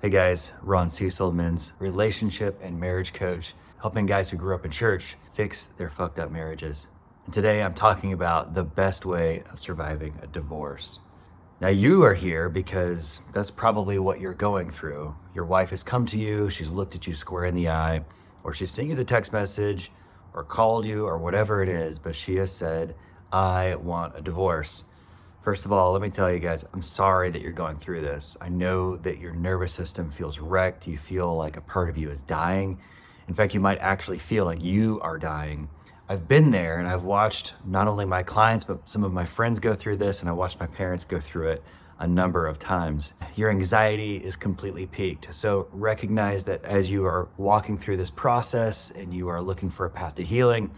Hey guys, Ron Cecilman's relationship and marriage coach, helping guys who grew up in church fix their fucked up marriages. And today I'm talking about the best way of surviving a divorce. Now you are here because that's probably what you're going through. Your wife has come to you, she's looked at you square in the eye, or she's sent you the text message, or called you, or whatever it is, but she has said, I want a divorce. First of all, let me tell you guys, I'm sorry that you're going through this. I know that your nervous system feels wrecked. You feel like a part of you is dying. In fact, you might actually feel like you are dying. I've been there and I've watched not only my clients, but some of my friends go through this, and I watched my parents go through it a number of times. Your anxiety is completely peaked. So recognize that as you are walking through this process and you are looking for a path to healing,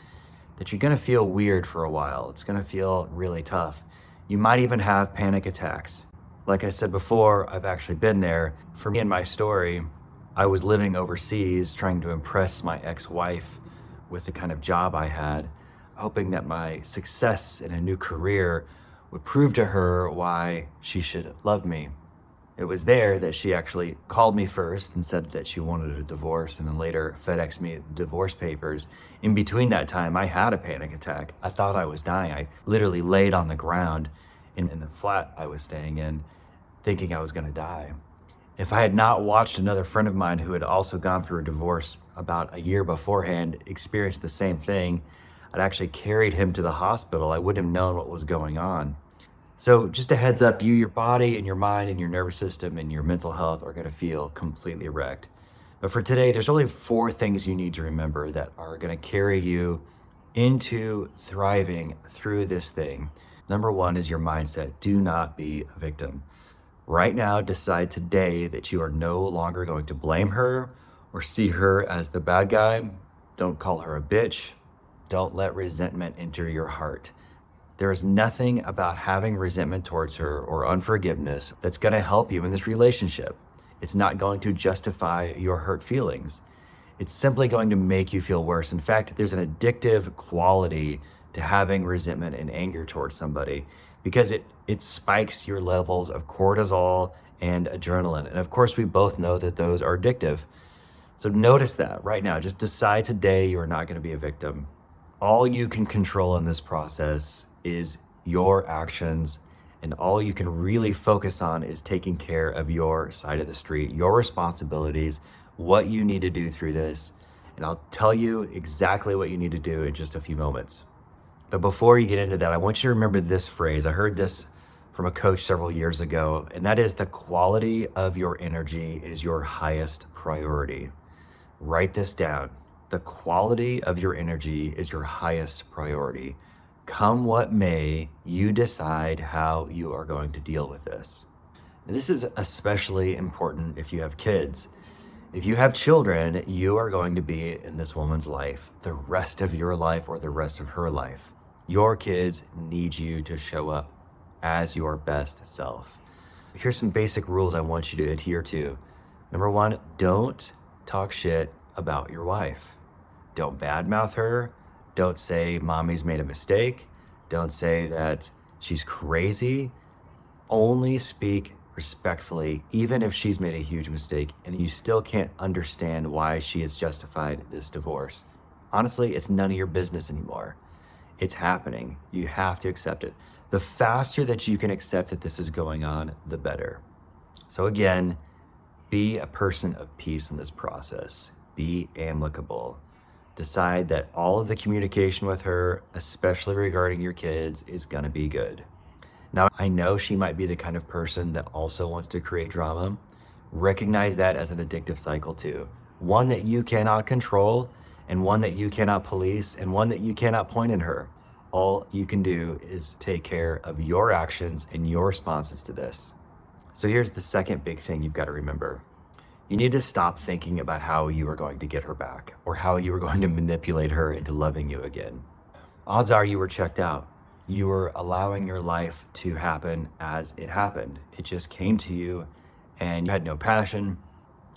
that you're gonna feel weird for a while. It's gonna feel really tough. You might even have panic attacks. Like I said before, I've actually been there. For me and my story, I was living overseas trying to impress my ex-wife with the kind of job I had, hoping that my success in a new career would prove to her why she should love me. It was there that she actually called me first and said that she wanted a divorce, and then later FedExed me the divorce papers. In between that time, I had a panic attack. I thought I was dying. I literally laid on the ground in the flat I was staying in, thinking I was gonna die. If I had not watched another friend of mine who had also gone through a divorce about a year beforehand experience the same thing, I'd actually carried him to the hospital. I wouldn't have known what was going on. So just a heads up, your body and your mind and your nervous system and your mental health are gonna feel completely wrecked. But for today, there's only 4 things you need to remember that are gonna carry you into thriving through this thing. Number 1 is your mindset. Do not be a victim. Right now, decide today that you are no longer going to blame her or see her as the bad guy. Don't call her a bitch. Don't let resentment enter your heart. There is nothing about having resentment towards her or unforgiveness that's going to help you in this relationship. It's not going to justify your hurt feelings. It's simply going to make you feel worse. In fact, there's an addictive quality to having resentment and anger towards somebody because it spikes your levels of cortisol and adrenaline. And of course, we both know that those are addictive. So notice that right now. Just decide today you are not going to be a victim. All you can control in this process is your actions, and all you can really focus on is taking care of your side of the street, your responsibilities, what you need to do through this. And I'll tell you exactly what you need to do in just a few moments. But before you get into that, I want you to remember this phrase. I heard this from a coach several years ago, and that is the quality of your energy is your highest priority. Write this down. The quality of your energy is your highest priority. Come what may, you decide how you are going to deal with this. And this is especially important if you have kids. If you have children, you are going to be in this woman's life the rest of your life or the rest of her life. Your kids need you to show up as your best self. Here's some basic rules I want you to adhere to. Number 1, don't talk shit about your wife. Don't badmouth her. Don't say mommy's made a mistake. Don't say that she's crazy. Only speak respectfully, even if she's made a huge mistake and you still can't understand why she has justified this divorce. Honestly, it's none of your business anymore. It's happening. You have to accept it. The faster that you can accept that this is going on, the better. So again, be a person of peace in this process. Be amicable. Decide that all of the communication with her, especially regarding your kids, is gonna be good. Now, I know she might be the kind of person that also wants to create drama. Recognize that as an addictive cycle too. One that you cannot control, and one that you cannot police, and one that you cannot point in her. All you can do is take care of your actions and your responses to this. So here's the second big thing you've got to remember. You need to stop thinking about how you are going to get her back or how you are going to manipulate her into loving you again. Odds are you were checked out. You were allowing your life to happen as it happened. It just came to you and you had no passion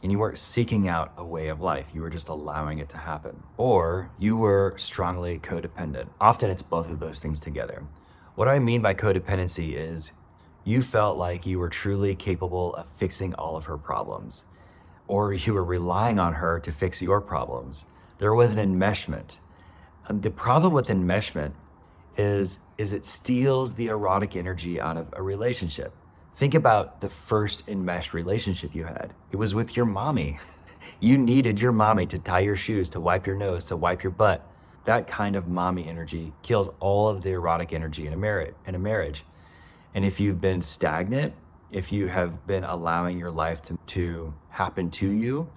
and you weren't seeking out a way of life. You were just allowing it to happen. Or you were strongly codependent. Often it's both of those things together. What I mean by codependency is You felt like you were truly capable of fixing all of her problems, or you were relying on her to fix your problems. There was an enmeshment. The problem with enmeshment is it steals the erotic energy out of a relationship. Think about the first enmeshed relationship you had. It was with your mommy. You needed your mommy to tie your shoes, to wipe your nose, to wipe your butt. That kind of mommy energy kills all of the erotic energy in a marriage. And if you've been stagnant, if you have been allowing your life to happen to you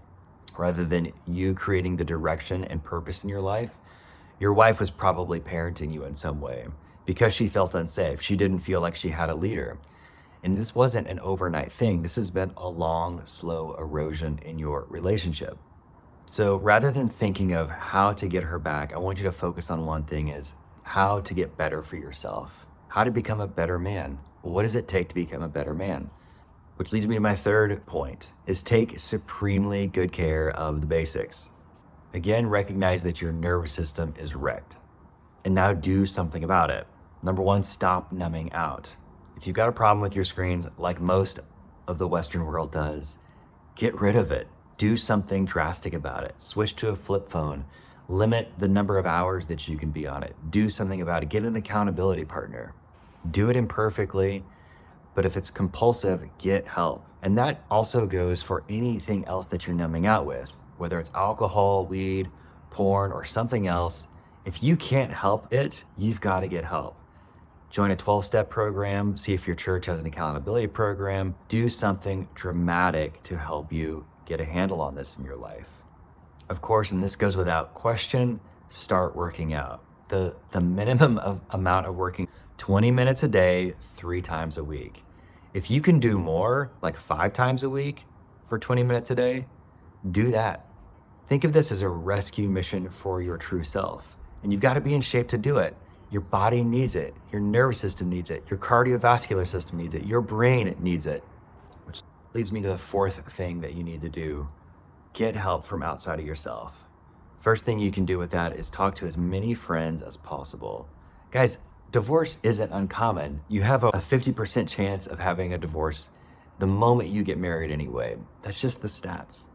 rather than you creating the direction and purpose in your life, your wife was probably parenting you in some way because she felt unsafe. She didn't feel like she had a leader. And this wasn't an overnight thing. This has been a long, slow erosion in your relationship. So rather than thinking of how to get her back, I want you to focus on one thing: is how to get better for yourself, how to become a better man. What does it take to become a better man? Which leads me to my third point, is take supremely good care of the basics. Again, recognize that your nervous system is wrecked, and now do something about it. Number one, stop numbing out. If you've got a problem with your screens, like most of the Western world does, get rid of it. Do something drastic about it. Switch to a flip phone. Limit the number of hours that you can be on it. Do something about it. Get an accountability partner. Do it imperfectly, but if it's compulsive, get help. And that also goes for anything else that you're numbing out with, whether it's alcohol, weed, porn, or something else. If you can't help it, you've got to get help. Join a 12-step program, see if your church has an accountability program. Do something dramatic to help you get a handle on this in your life. Of course, and this goes without question, start working out. The minimum amount of working 20 minutes a day, 3 times a week. If you can do more, like 5 times a week for 20 minutes a day, do that. Think of this as a rescue mission for your true self. And you've got to be in shape to do it. Your body needs it. Your nervous system needs it. Your cardiovascular system needs it. Your brain needs it. Which leads me to the fourth thing that you need to do. Get help from outside of yourself. First thing you can do with that is talk to as many friends as possible. Guys, divorce isn't uncommon. You have a 50% chance of having a divorce the moment you get married anyway. That's just the stats.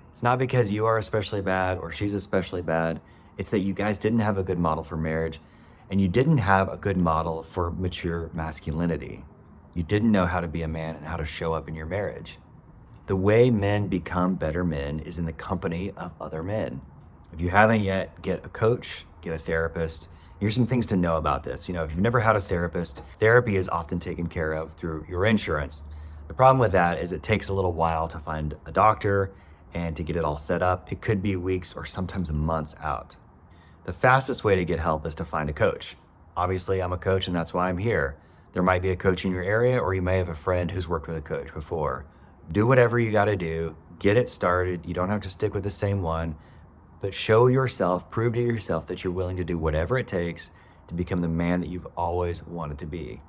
It's not because you are especially bad or she's especially bad. It's that you guys didn't have a good model for marriage, and you didn't have a good model for mature masculinity. You didn't know how to be a man and how to show up in your marriage. The way men become better men is in the company of other men. If you haven't yet, get a coach, get a therapist. Here's some things to know about this. If you've never had a therapist, therapy is often taken care of through your insurance. The problem with that is it takes a little while to find a doctor and to get it all set up. It could be weeks or sometimes months out. The fastest way to get help is to find a coach. Obviously, I'm a coach and that's why I'm here. There might be a coach in your area, or you may have a friend who's worked with a coach before. Do whatever you got to do, get it started. You don't have to stick with the same one, but show yourself, prove to yourself that you're willing to do whatever it takes to become the man that you've always wanted to be.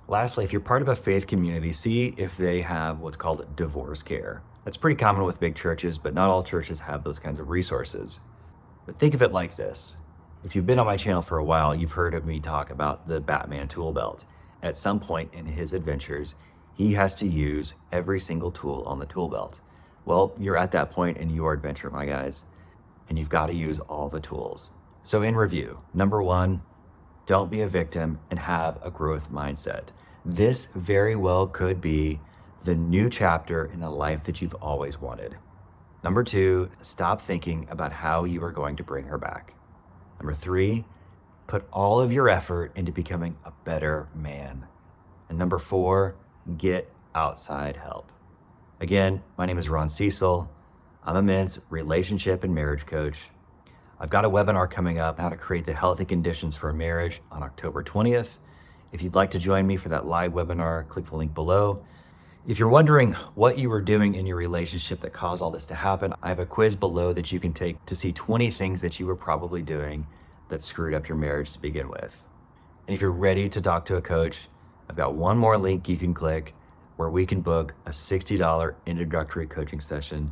Lastly, if you're part of a faith community, see if they have what's called divorce care. That's pretty common with big churches, but not all churches have those kinds of resources. But think of it like this. If you've been on my channel for a while, you've heard of me talk about the Batman tool belt. At some point in his adventures, he has to use every single tool on the tool belt. Well, you're at that point in your adventure, my guys, and you've got to use all the tools. So in review, number one, don't be a victim and have a growth mindset. This very well could be the new chapter in the life that you've always wanted. Number two, stop thinking about how you are going to bring her back. Number three, put all of your effort into becoming a better man. And number four, get outside help. Again, my name is Ron Cecil. I'm a men's relationship and marriage coach. I've got a webinar coming up, how to create the healthy conditions for a marriage, on October 20th. If you'd like to join me for that live webinar, click the link below. If you're wondering what you were doing in your relationship that caused all this to happen, I have a quiz below that you can take to see 20 things that you were probably doing that screwed up your marriage to begin with. And if you're ready to talk to a coach, I've got one more link you can click where we can book a $60 introductory coaching session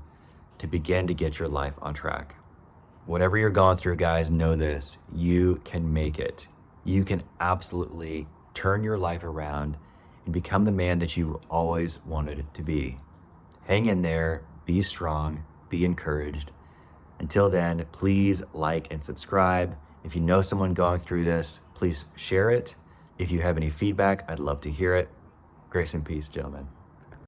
to begin to get your life on track. Whatever you're going through, guys, know this: you can make it. You can absolutely turn your life around and become the man that you always wanted to be. Hang in there, be strong, be encouraged. Until then, please like and subscribe. If you know someone going through this, please share it. If you have any feedback, I'd love to hear it. Grace and peace, gentlemen.